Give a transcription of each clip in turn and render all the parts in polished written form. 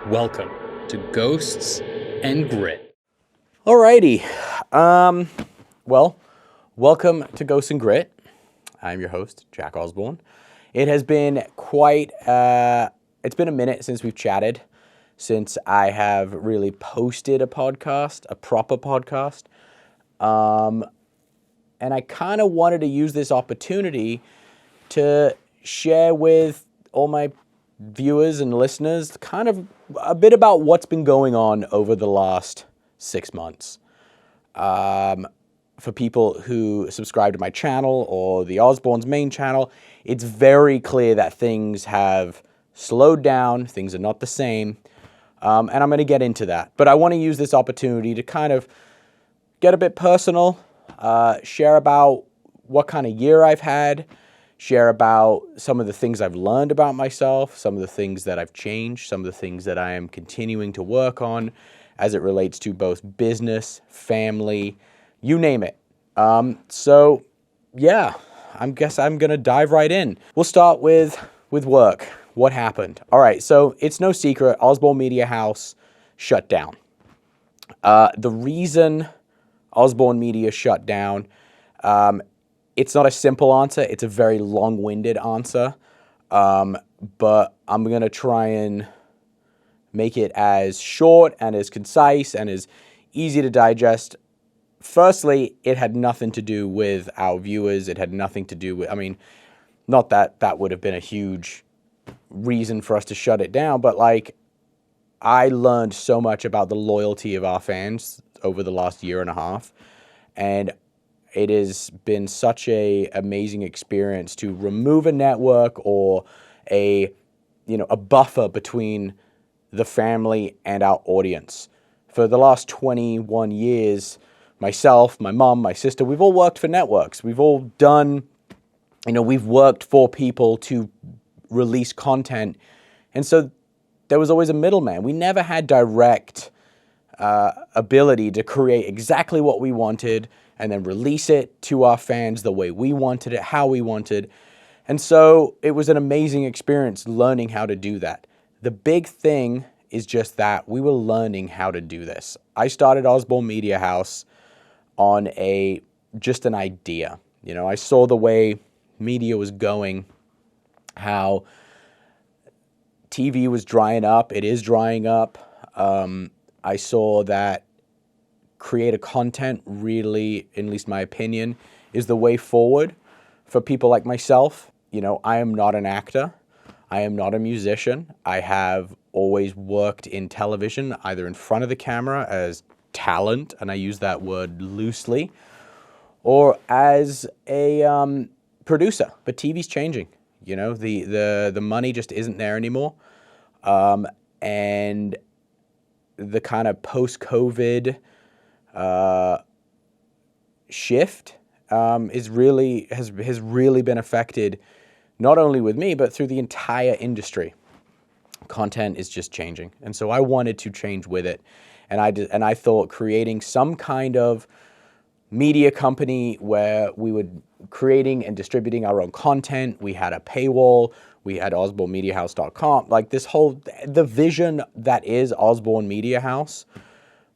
Welcome to Ghosts and Grit. Alrighty. Welcome to Ghosts and Grit. I'm your host, Jack Osborne. It has been it's been a minute since we've chatted, since I have really posted a podcast, a proper podcast. And I kind of wanted to use this opportunity to share with all my viewers and listeners kind of a bit about what's been going on over the last 6 months. For people who subscribe to my channel or the Osborne's main channel, it's very clear that things have slowed down, things are not the same, and I'm going to get into that. But I want to use this opportunity to kind of get a bit personal, share about what kind of year I've had, share about some of the things I've learned about myself, some of the things that I've changed, some of the things that I am continuing to work on as it relates to both business, family, you name it. So yeah, I guess I'm going to dive right in. We'll start with work. What happened? All right, so it's no secret, Osbourne Media House shut down. The reason Osbourne Media shut down, it's not a simple answer. It's a very long-winded answer, but I'm going to try and make it as short and as concise and as easy to digest. Firstly, it had nothing to do with our viewers. It had nothing to do with, not that that would have been a huge reason for us to shut it down, but I learned so much about the loyalty of our fans over the last year and a half, and it has been such a amazing experience to remove a network or a buffer between the family and our audience. For the last 21 years, myself, my mom, my sister, we've all worked for networks. We've all done, we've worked for people to release content. And so there was always a middleman. We never had direct ability to create exactly what we wanted and then release it to our fans the way we wanted it, how we wanted. And so it was an amazing experience learning how to do that. The big thing is just that we were learning how to do this. I started Osbourne Media House on just an idea. I saw the way media was going, how TV was drying up. It is drying up. I saw that creative content really, at least my opinion, is the way forward for people like myself. I am not an actor. I am not a musician. I have always worked in television, either in front of the camera as talent, and I use that word loosely, or as a producer. But TV's changing. The money just isn't there anymore. And the kind of post-COVID shift has really been affected, not only with me, but through the entire industry. Content is just changing. And so I wanted to change with it. And I thought creating some kind of media company where we would creating and distributing our own content. We had a paywall. We had OsborneMediaHouse.com. The vision that is Osbourne Media House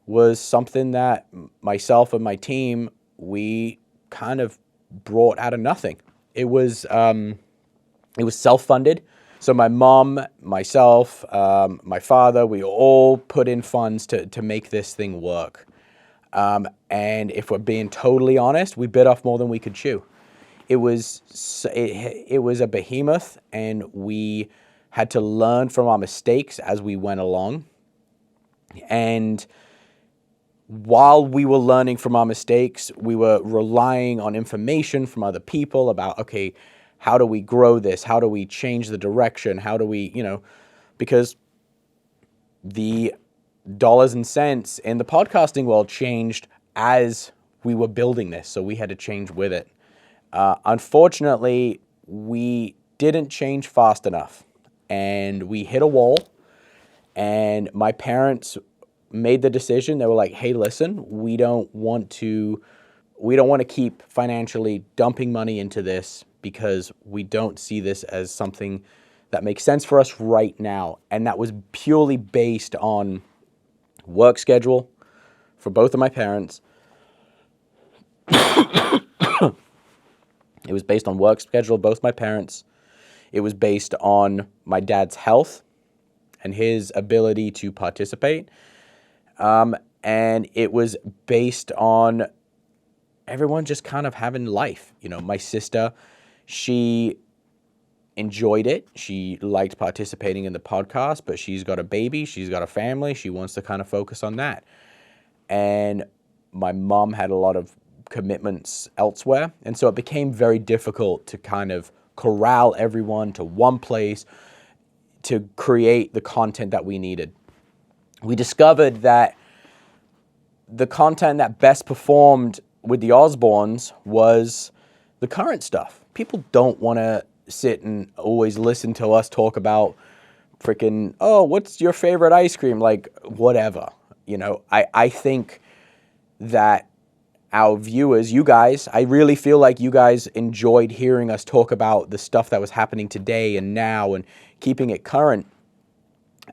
was something that myself and my team, we kind of brought out of nothing. It was self-funded. So my mom, myself, my father, we all put in funds to make this thing work. And if we're being totally honest, we bit off more than we could chew. It was a behemoth, and we had to learn from our mistakes as we went along. And while we were learning from our mistakes, we were relying on information from other people about, okay, how do we grow this? How do we change the direction? How do we, because the dollars and cents in the podcasting world changed as we were building this. So we had to change with it. Unfortunately, we didn't change fast enough, and we hit a wall, and my parents made the decision. They were like, hey, listen, we don't want to keep financially dumping money into this because we don't see this as something that makes sense for us right now. And that was purely based on work schedule for both of my parents. It was based on work schedule of both my parents. It was based on my dad's health and his ability to participate. And it was based on everyone just kind of having life. You know, my sister, she enjoyed it. She liked participating in the podcast, but she's got a baby, she's got a family, she wants to kind of focus on that. And my mom had a lot of commitments elsewhere, and so it became very difficult to kind of corral everyone to one place to create the content that we needed. We discovered that the content that best performed with the Osbournes was the current stuff. People don't want to sit and always listen to us talk about freaking, oh, what's your favorite ice cream? Like, whatever. You know, I think that our viewers, you guys, I really feel like you guys enjoyed hearing us talk about the stuff that was happening today and now and keeping it current.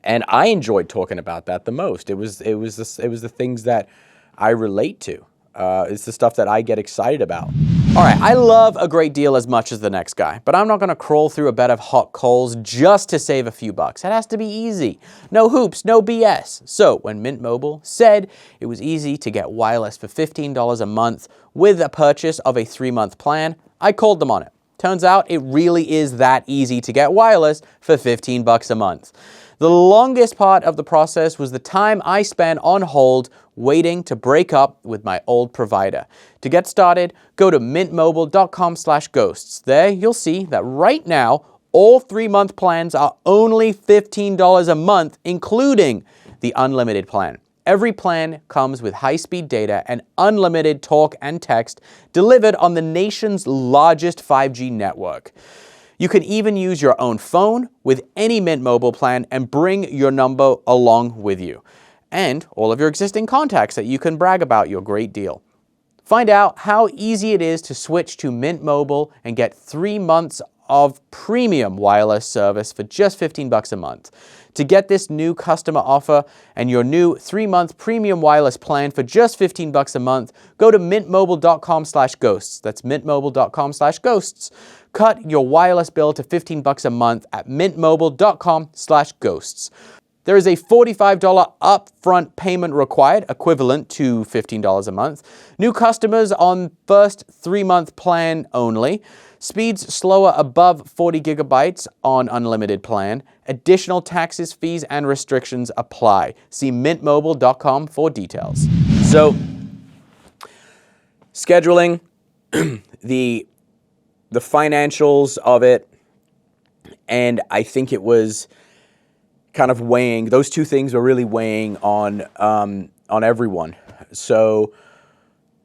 And I enjoyed talking about that the most. It was the things that I relate to. It's the stuff that I get excited about. All right, I love a great deal as much as the next guy, but I'm not going to crawl through a bed of hot coals just to save a few bucks. It has to be easy. No hoops, no BS. So when Mint Mobile said it was easy to get wireless for $15 a month with a purchase of a 3-month plan, I called them on it. Turns out it really is that easy to get wireless for 15 bucks a month. The longest part of the process was the time I spent on hold waiting to break up with my old provider. To get started, go to mintmobile.com/ghosts. There you'll see that right now, all 3-month plans are only $15 a month, including the unlimited plan. Every plan comes with high-speed data and unlimited talk and text delivered on the nation's largest 5G network. You can even use your own phone with any Mint Mobile plan and bring your number along with you. And all of your existing contacts that you can brag about your great deal. Find out how easy it is to switch to Mint Mobile and get 3 months of premium wireless service for just 15 bucks a month. To get this new customer offer and your new 3-month premium wireless plan for just 15 bucks a month, go to mintmobile.com/ghosts. That's mintmobile.com/ghosts. Cut your wireless bill to 15 bucks a month at mintmobile.com/ghosts. There is a $45 upfront payment required, equivalent to $15 a month. New customers on first 3-month plan only. Speeds slower above 40 gigabytes on unlimited plan. Additional taxes, fees, and restrictions apply. See mintmobile.com for details. So, scheduling, the financials of it, and I think it was kind of weighing, those two things were really weighing on everyone. So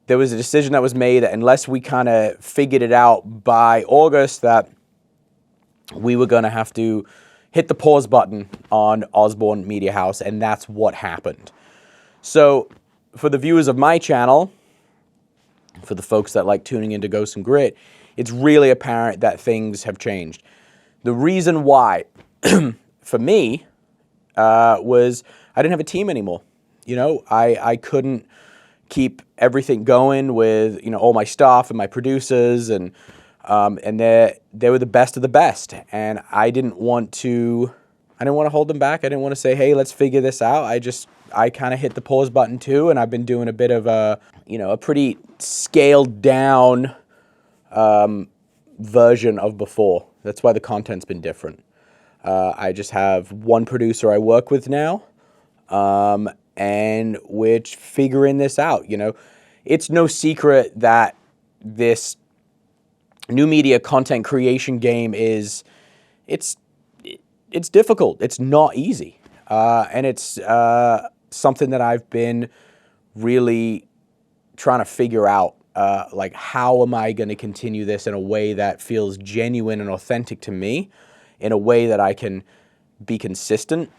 there was a decision that was made that unless we kind of figured it out by August, that we were going to have to hit the pause button on Osbourne Media House, and that's what happened. So for the viewers of my channel, for the folks that like tuning into Ghosts and Grit, it's really apparent that things have changed. The reason why, for me, was I didn't have a team anymore. You know, I couldn't keep everything going with, you know, all my staff and my producers, and they were the best of the best, and I didn't want to hold them back. I didn't want to say, hey, let's figure this out. I kind of hit the pause button too, and I've been doing a bit of a pretty scaled down version of before. That's why the content's been different. I just have one producer I work with now, and we're figuring this out. You know, it's no secret that this new media content creation game it's difficult. It's not easy, and it's something that I've been really trying to figure out. Like, how am I going to continue this in a way that feels genuine and authentic to me, in a way that I can be consistent,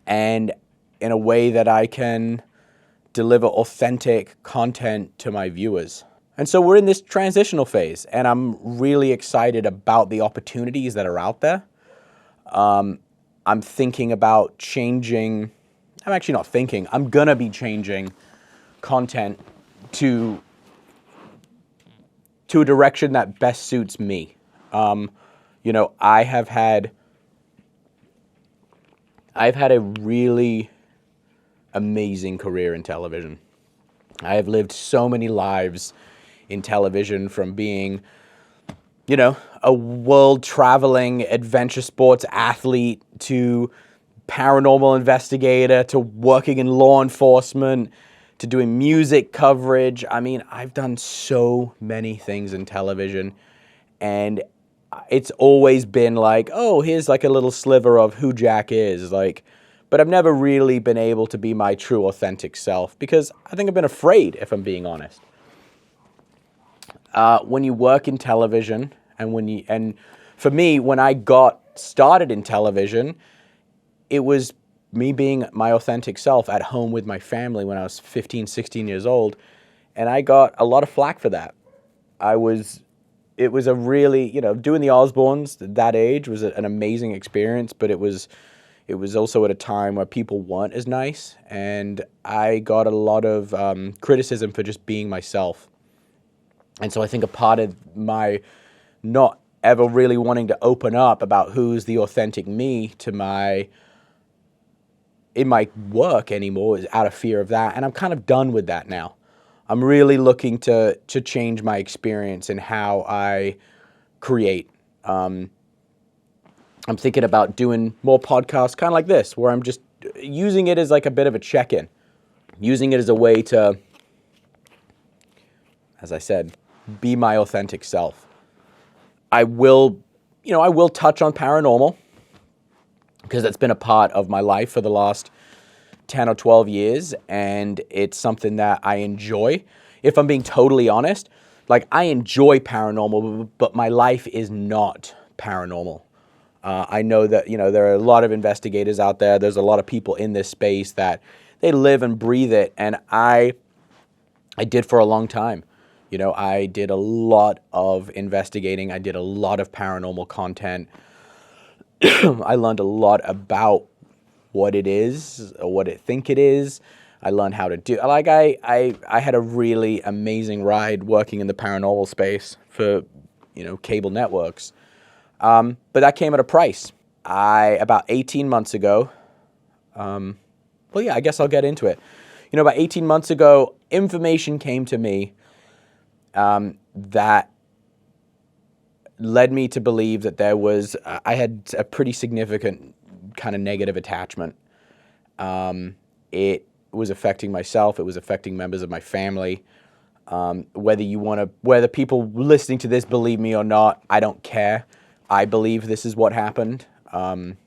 and in a way that I can deliver authentic content to my viewers. And so we're in this transitional phase, and I'm really excited about the opportunities that are out there. I'm thinking about changing. I'm actually not thinking. I'm going to be changing content to a direction that best suits me. I've had a really amazing career in television. I have lived so many lives in television, from being, a world-traveling adventure sports athlete to paranormal investigator to working in law enforcement to doing music coverage. I mean, I've done so many things in television, and it's always been like, oh, here's like a little sliver of who Jack is, like, but I've never really been able to be my true authentic self because I think I've been afraid, if I'm being honest. When you work in television, and for me, when I got started in television, it was me being my authentic self at home with my family when I was 15, 16 years old, and I got a lot of flack for that. It was a really, doing the Osbournes at that age was an amazing experience, but it was also at a time where people weren't as nice, and I got a lot of criticism for just being myself. And so I think a part of my not ever really wanting to open up about who's the authentic me in my work anymore is out of fear of that, and I'm kind of done with that now. I'm really looking to change my experience in how I create. I'm thinking about doing more podcasts kind of like this, where I'm just using it as like a bit of a check-in, using it as a way to, as I said, be my authentic self. I will touch on paranormal because that's been a part of my life for the last 10 or 12 years, and it's something that I enjoy. If I'm being totally honest, like, I enjoy paranormal, but my life is not paranormal. I know that, there are a lot of investigators out there. There's a lot of people in this space that they live and breathe it, and I did for a long time. I did a lot of investigating. I did a lot of paranormal content. I learned a lot about what it is, or what I think it is. I learned how to do, like, I had a really amazing ride working in the paranormal space for, cable networks. But that came at a price. About 18 months ago, I guess I'll get into it. About 18 months ago, information came to me that led me to believe that I had a pretty significant kind of negative attachment. It was affecting myself. It was affecting members of my family. Whether people listening to this believe me or not, I don't care. I believe this is what happened. And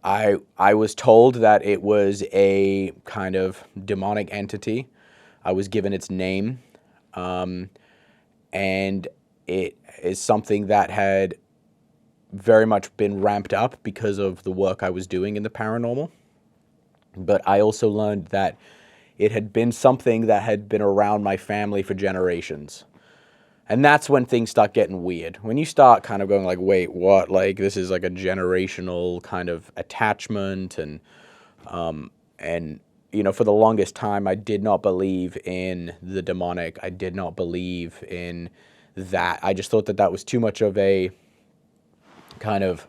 I was told that it was a kind of demonic entity. I was given its name. And it is something that had very much been ramped up because of the work I was doing in the paranormal. But I also learned that it had been something that had been around my family for generations. And that's when things start getting weird. When you start kind of going like, wait, what? Like, this is like a generational kind of attachment. And for the longest time, I did not believe in the demonic. I did not believe in that. I just thought that was too much of a kind of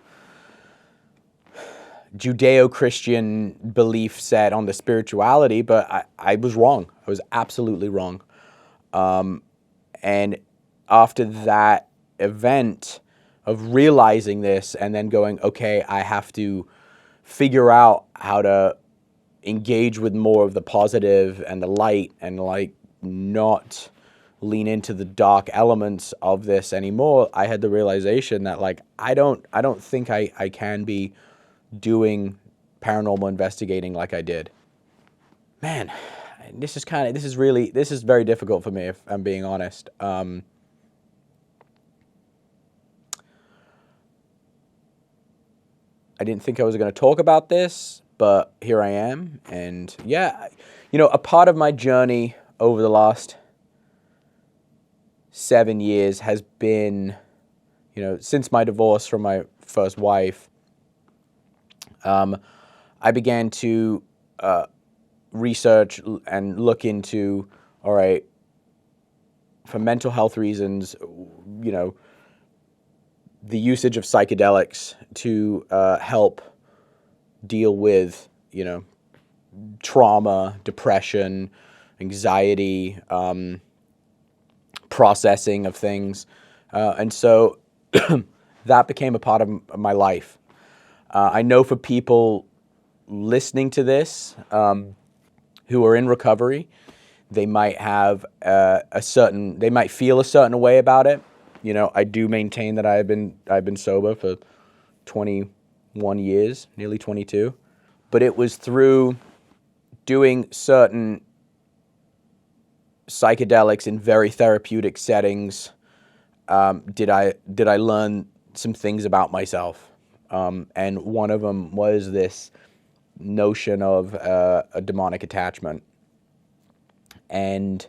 Judeo-Christian belief set on the spirituality, but I was wrong. I was absolutely wrong. And after that event of realizing this and then going, okay, I have to figure out how to engage with more of the positive and the light and like not lean into the dark elements of this anymore, I had the realization that like I don't think I can be doing paranormal investigating like I did. Man, this is very difficult for me, if I'm being honest. I didn't think I was going to talk about this, but here I am. And yeah, a part of my journey over the last 7 years has been, since my divorce from my first wife, I began to research and look into, all right, for mental health reasons, the usage of psychedelics to help deal with, trauma, depression, anxiety, processing of things. And so that became a part of my life. I know for people listening to this who are in recovery, they might have they might feel a certain way about it. I do maintain that I've been sober for 21 years, nearly 22. But it was through doing certain psychedelics in very therapeutic settings did I learn some things about myself. And one of them was this notion of a demonic attachment. And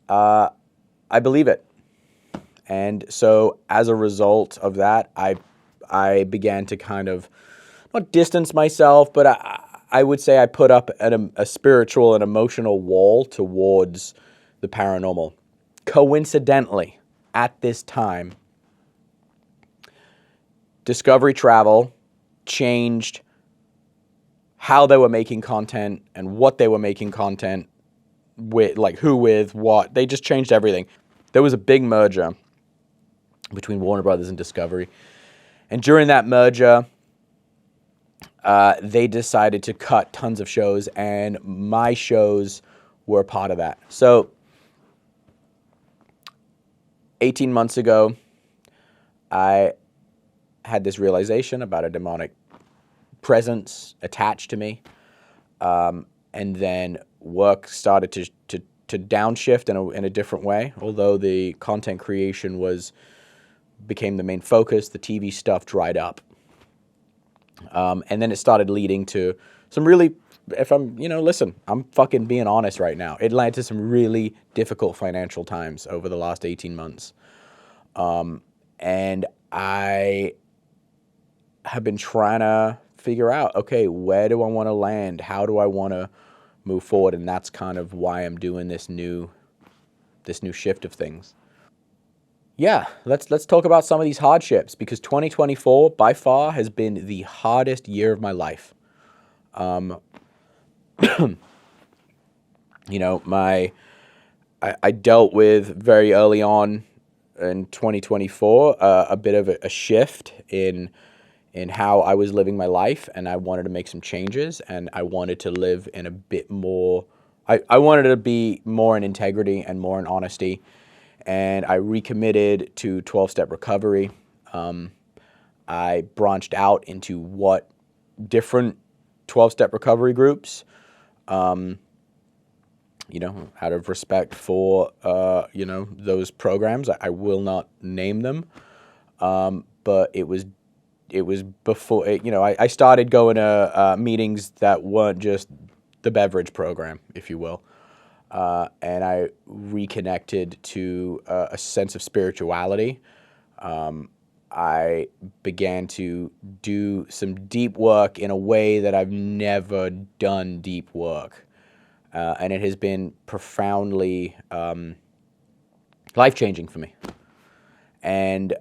I believe it. And so as a result of that, I began to kind of, not distance myself, but I would say I put up a spiritual and emotional wall towards the paranormal. Coincidentally, at this time, Discovery Travel changed how they were making content and what they were making content with, like who with what. They just changed everything. There was a big merger between Warner Brothers and Discovery. And during that merger, they decided to cut tons of shows, and my shows were a part of that. So 18 months ago, I had this realization about a demonic presence attached to me. And then work started to downshift in a different way. Although the content creation became the main focus, the TV stuff dried up. And then it started leading to some really, listen, I'm fucking being honest right now. It led to some really difficult financial times over the last 18 months. And I have been trying to figure out, okay, where do I want to land? How do I want to move forward? And that's kind of why I'm doing this new shift of things. Yeah, let's talk about some of these hardships, because 2024 by far has been the hardest year of my life. I dealt with very early on in 2024 a bit of a shift in how I was living my life, and I wanted to make some changes, and I wanted to live in a bit more. I wanted to be more in integrity and more in honesty. And I recommitted to 12-step recovery. I branched out into what different 12-step recovery groups, out of respect for, those programs. I will not name them. But it was before, I started going to meetings that weren't just the beverage program, if you will. And I reconnected to a sense of spirituality. I began to do some deep work in a way that I've never done deep work. And it has been profoundly life-changing for me. And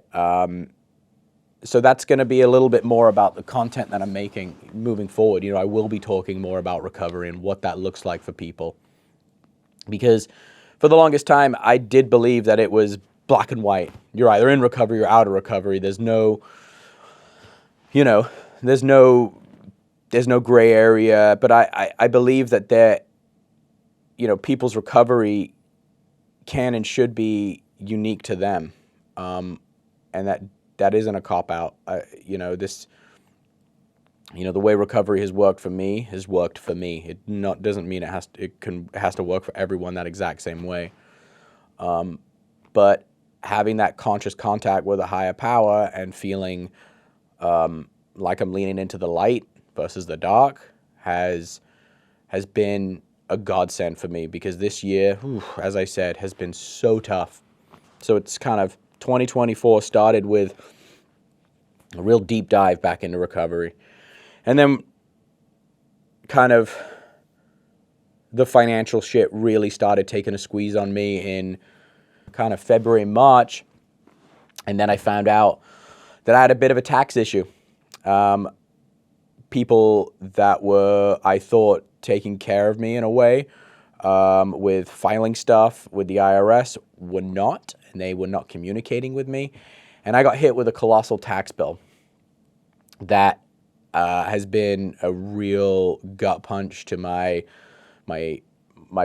so that's going to be a little bit more about the content that I'm making moving forward. I will be talking more about recovery and what that looks like for people. Because for the longest time, I did believe that it was black and white. You're either in recovery or out of recovery. There's no gray area. But I believe that people's recovery can and should be unique to them. And that isn't a cop-out. The way recovery has worked for me has worked for me. It doesn't mean it has to work for everyone that exact same way. But having that conscious contact with a higher power and feeling like I'm leaning into the light versus the dark has been a godsend for me, because this year, as I said, has been so tough. So it's kind of 2024 started with a real deep dive back into recovery. And then kind of the financial shit really started taking a squeeze on me in kind of February, March. And then I found out that I had a bit of a tax issue. People that were, I thought, taking care of me in a way with filing stuff with the IRS were not, and they were not communicating with me. And I got hit with a colossal tax bill that has been a real gut punch to my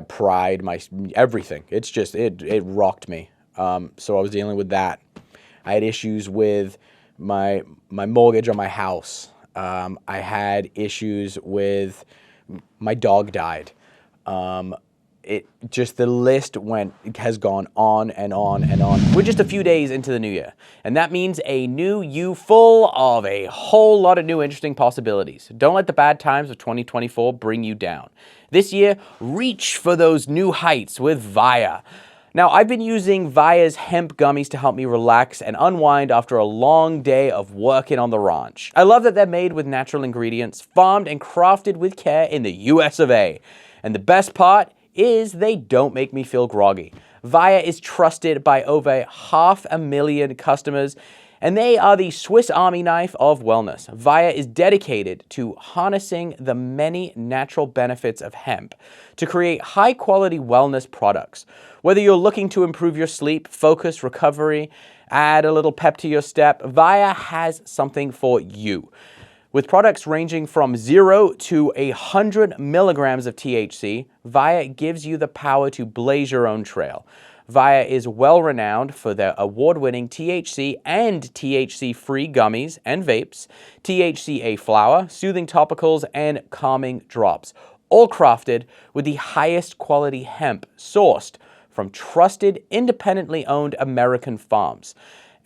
pride, my everything. It's just, it rocked me. So I was dealing with that. I had issues with my mortgage on my house. I had issues with my dog died. It just, the list has gone on and on and on. We're just a few days into the new year, and that means a new you full of a whole lot of new interesting possibilities. Don't let the bad times of 2024 bring you down. This year, reach for those new heights with VIIA. Now, I've been using VIIA's hemp gummies to help me relax and unwind after a long day of working on the ranch. I love that they're made with natural ingredients, farmed and crafted with care in the US of A. And the best part is they don't make me feel groggy. VIIA is trusted by over 500,000 customers, and they are the Swiss Army knife of wellness. VIIA is dedicated to harnessing the many natural benefits of hemp to create high-quality wellness products. Whether you're looking to improve your sleep, focus, recovery, add a little pep to your step, VIIA has something for you. With products ranging from 0 to 100 milligrams of THC, VIIA gives you the power to blaze your own trail. VIIA is well-renowned for their award-winning THC and THC-free gummies and vapes, THCA flower, soothing topicals, and calming drops, all crafted with the highest quality hemp sourced from trusted, independently owned American farms.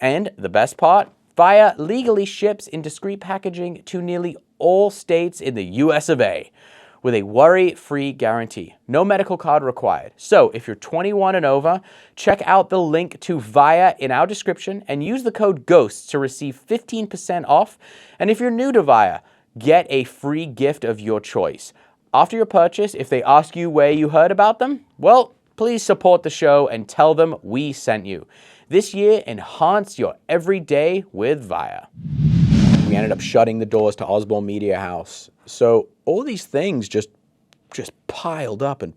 And the best part? VIIA legally ships in discreet packaging to nearly all states in the US of A with a worry-free guarantee. No medical card required. So if you're 21 and over, check out the link to VIIA in our description and use the code GHOSTS to receive 15% off. And if you're new to VIIA, get a free gift of your choice. After your purchase, if they ask you where you heard about them, well, please support the show and tell them we sent you. This year, enhance your everyday with VIIA. We ended up shutting the doors to Osbourne Media House. So all these things just piled up, and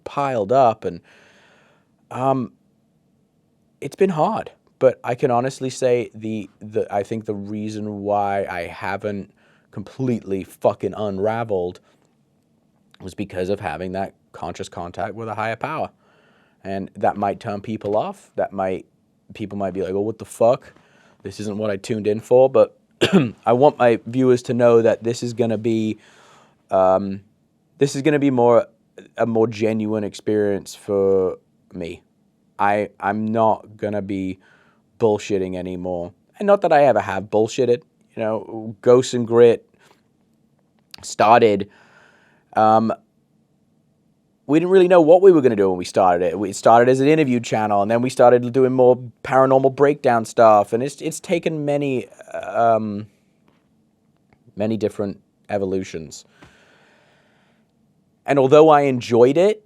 it's been hard. But I can honestly say I think the reason why I haven't completely fucking unraveled was because of having that conscious contact with a higher power. And that might turn people off. People might be like, oh, what the fuck? This isn't what I tuned in for. But I want my viewers to know that this is going to be a more genuine experience for me. I'm not going to be bullshitting anymore. And not that I ever have bullshitted. You know, Ghosts and Grit started... we didn't really know what we were going to do when we started it. We started as an interview channel, and then we started doing more paranormal breakdown stuff, and it's taken many different evolutions. And although I enjoyed it,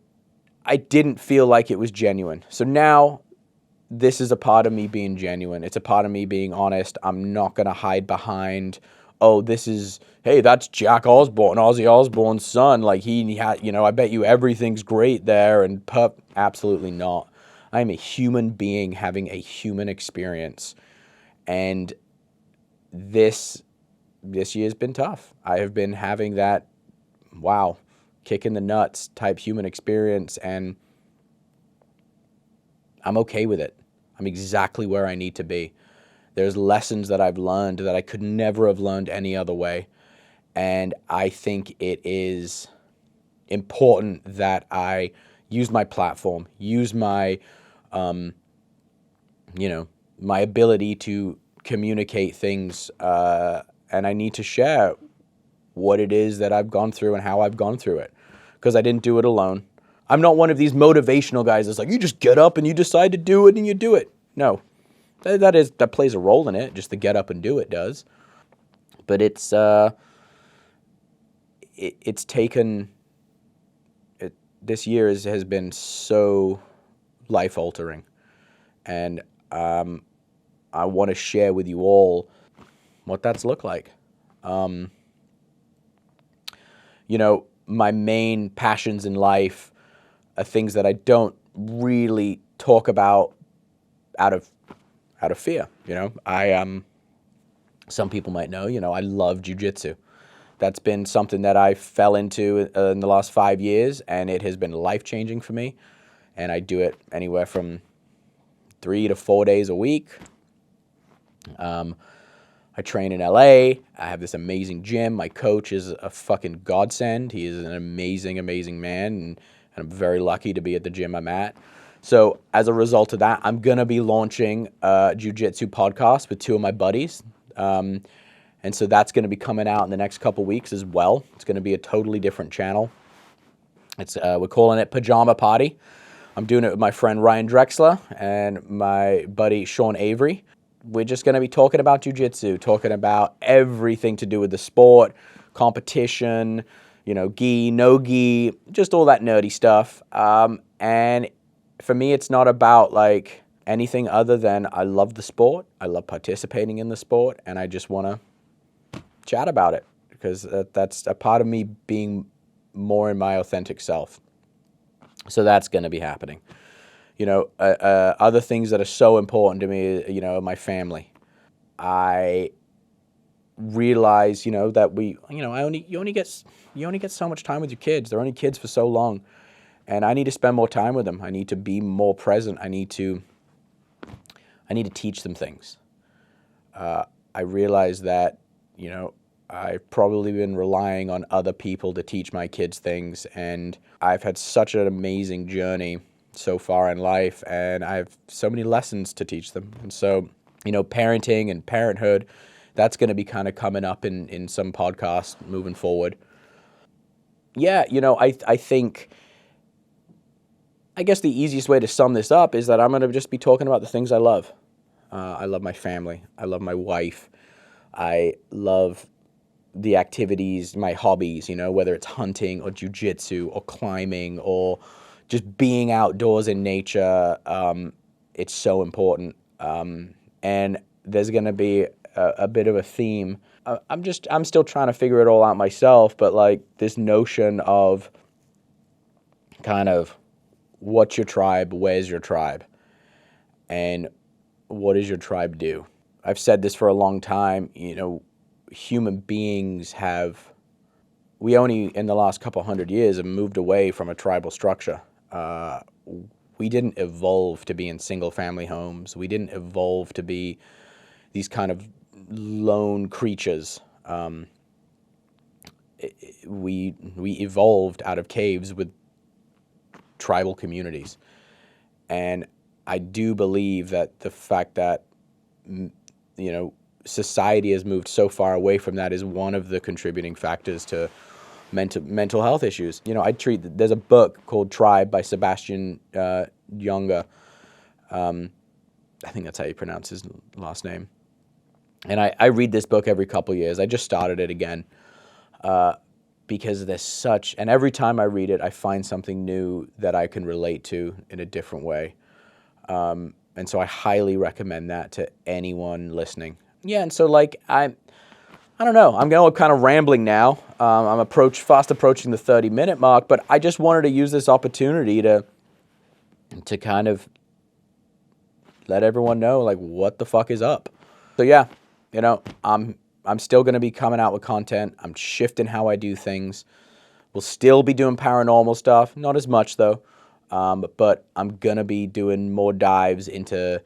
I didn't feel like it was genuine. So now, this is a part of me being genuine. It's a part of me being honest. I'm not going to hide behind... oh, hey, that's Jack Osbourne, Ozzy Osbourne's son. Like, he had, I bet you everything's great there. And absolutely not. I'm a human being having a human experience. And this year's been tough. I have been having that, kick in the nuts type human experience. And I'm okay with it. I'm exactly where I need to be. There's lessons that I've learned that I could never have learned any other way. And I think it is important that I use my platform, use my, my ability to communicate things. And I need to share what it is that I've gone through and how I've gone through it. Because I didn't do it alone. I'm not one of these motivational guys that's like, you just get up and you decide to do it and you do it. No. that plays a role in it. Just the get up and do it does. But it's taken. This year has been so life altering, and I want to share with you all what that's looked like. My main passions in life are things that I don't really talk about out of fear. Some people might know, I love jiu-jitsu. That's been something that I fell into in the last 5 years, and it has been life-changing for me. And I do it anywhere from 3 to 4 days a week. I train in LA. I have this amazing gym. My coach is a fucking godsend. He is an amazing, amazing man, and I'm very lucky to be at the gym I'm at. So as a result of that, I'm going to be launching a jiu-jitsu podcast with 2 of my buddies. And so that's going to be coming out in the next couple weeks as well. It's going to be a totally different channel. We're calling it Pajama Party. I'm doing it with my friend Ryan Drexler and my buddy Sean Avery. We're just going to be talking about jiu-jitsu, talking about everything to do with the sport, competition, gi, no gi, just all that nerdy stuff. And for me, it's not about like anything other than I love the sport. I love participating in the sport, and I just want to chat about it because that's a part of me being more in my authentic self. So that's going to be happening. Other things that are so important to me, my family. I realize, that you only get so much time with your kids. They're only kids for so long, and I need to spend more time with them. I need to be more present. I need to teach them things. I realize that, I've probably been relying on other people to teach my kids things, and I've had such an amazing journey so far in life, and I have so many lessons to teach them. And so, parenting and parenthood, that's going to be kind of coming up in some podcasts moving forward. Yeah, I think, I guess the easiest way to sum this up is that I'm going to just be talking about the things I love. I love my family. I love my wife. I love the activities, my hobbies, whether it's hunting or jiu-jitsu or climbing or just being outdoors in nature. It's so important. And there's going to be a bit of a theme. I'm still trying to figure it all out myself, but like this notion of kind of what's your tribe, where's your tribe, and what does your tribe do? I've said this for a long time, human beings we only in the last couple hundred years have moved away from a tribal structure. We didn't evolve to be in single family homes. We didn't evolve to be these kind of lone creatures. We evolved out of caves with tribal communities. And I do believe that the fact that, society has moved so far away from that is one of the contributing factors to mental health issues. There's a book called Tribe by Sebastian Junger. I think that's how you pronounce his last name. And I read this book every couple years. I just started it again because there's and every time I read it, I find something new that I can relate to in a different way. And so I highly recommend that to anyone listening. Yeah, and so I don't know. I'm going kind of rambling now. I'm fast approaching the 30-minute mark, but I just wanted to use this opportunity to kind of let everyone know what the fuck is up. So yeah, I'm still going to be coming out with content. I'm shifting how I do things. We'll still be doing paranormal stuff, not as much though. But I'm going to be doing more dives into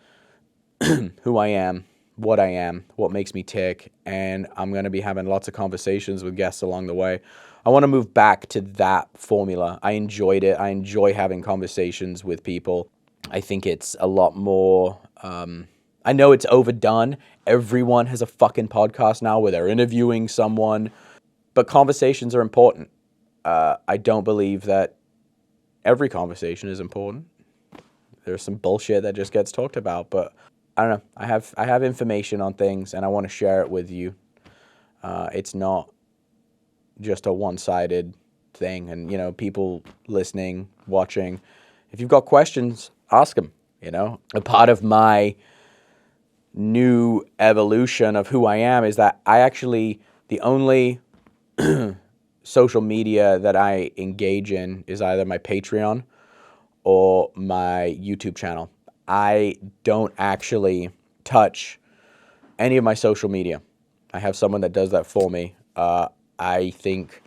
who I am, what makes me tick, and I'm going to be having lots of conversations with guests along the way. I want to move back to that formula. I enjoyed it. I enjoy having conversations with people. I think it's a lot more... I know it's overdone. Everyone has a fucking podcast now where they're interviewing someone, but conversations are important. I don't believe that every conversation is important. There's some bullshit that just gets talked about, but I don't know. I have information on things, and I want to share it with you. It's not just a one-sided thing, and people listening, watching. If you've got questions, ask them. A part of my new evolution of who I am is that the only social media that I engage in is either my Patreon or my YouTube channel. I don't actually touch any of my social media. I have someone that does that for me. I think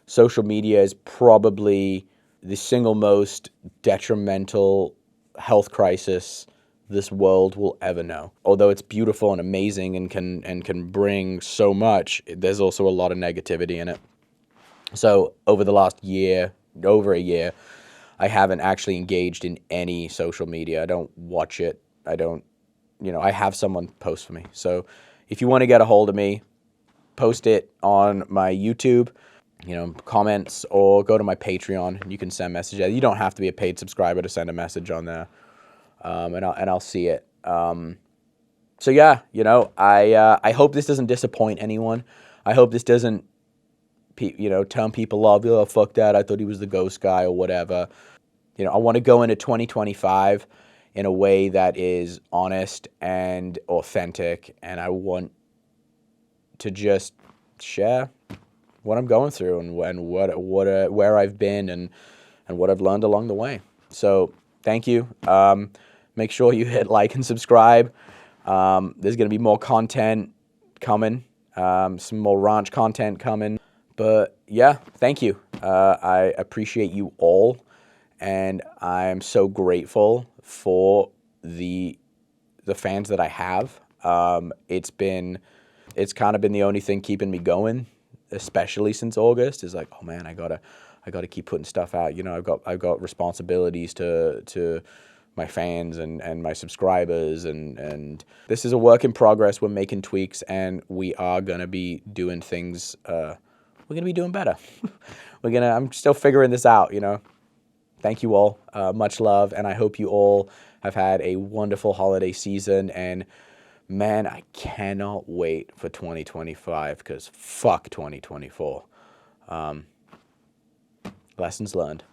social media is probably the single most detrimental health crisis this world will ever know. Although it's beautiful and amazing and can bring so much, there's also a lot of negativity in it. So over the last year, over a year, I haven't actually engaged in any social media. I don't watch it. I don't, I have someone post for me. So if you want to get a hold of me, post it on my YouTube, comments, or go to my Patreon and you can send messages. You don't have to be a paid subscriber to send a message on there. And I'll see it. So yeah, I hope this doesn't disappoint anyone. I hope this doesn't turn people off. Oh, fuck that. I thought he was the ghost guy or whatever. I want to go into 2025 in a way that is honest and authentic, and I want to just share what I'm going through and where I've been and what I've learned along the way. So thank you. Make sure you hit like and subscribe. There's going to be more content coming, some more ranch content coming. But yeah, thank you. I appreciate you all, and I'm so grateful for the fans that I have. It's kind of been the only thing keeping me going, especially since August. Is like, oh man, I gotta keep putting stuff out. I've got responsibilities to my fans and my subscribers, and this is a work in progress. We're making tweaks, and we are gonna be doing things. We're gonna be doing better. I'm still figuring this out. Thank you all. Much love, and I hope you all have had a wonderful holiday season. And man, I cannot wait for 2025 because fuck 2024. Lessons learned.